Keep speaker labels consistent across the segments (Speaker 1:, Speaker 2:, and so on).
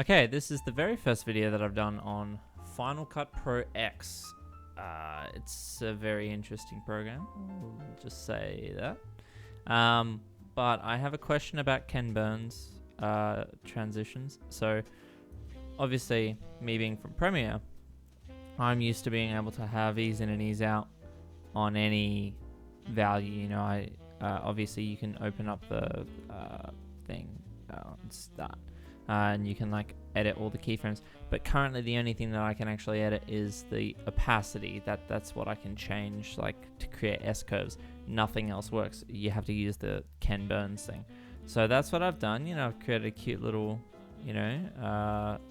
Speaker 1: Okay, this is the very first video that I've done on Final Cut Pro X. It's a very interesting program, I'll just say that. But I have a question about Ken Burns transitions. So, obviously, me being from Premiere, I'm used to being able to have ease in and ease out on any value. You know, obviously you can open up the thing and start. And you can like edit all the keyframes, but currently the only thing that I can actually edit is the opacity. That's what I can change, like to create S curves. Nothing else works. You have to use the Ken Burns thing. So that's what I've done. You know, I've created a cute little,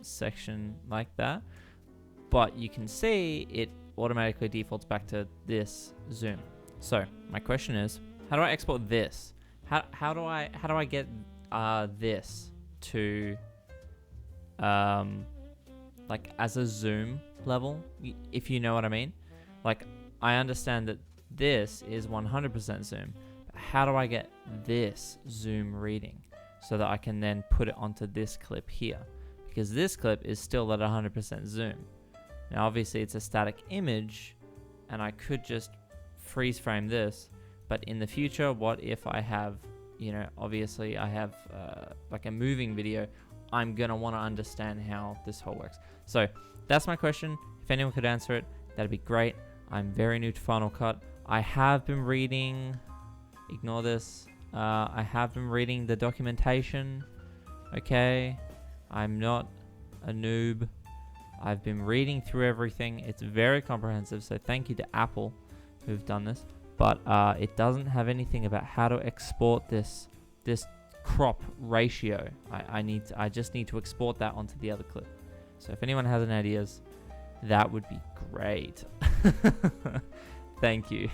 Speaker 1: section like that. But you can see it automatically defaults back to this zoom. So my question is, how do I export this? How do I get this to like as a zoom level, if you know what I mean? Like, I understand that this is 100% zoom, but how do I get this zoom reading so that I can then put it onto this clip here? Because this clip is still at 100% zoom. Now obviously it's a static image and I could just freeze frame this, but in the future, what if I have, obviously I have like a moving video, I'm gonna want to understand how this whole works. So that's my question. If anyone could answer it, that'd be great. I'm very new to Final Cut. I have been reading, ignore this, I have been reading the documentation, okay? I'm not a noob. I've been reading through everything. It's very comprehensive, so thank you to Apple who've done this. But it doesn't have anything about how to export this crop ratio. I just need to export that onto the other clip. So if anyone has any ideas, that would be great. Thank you.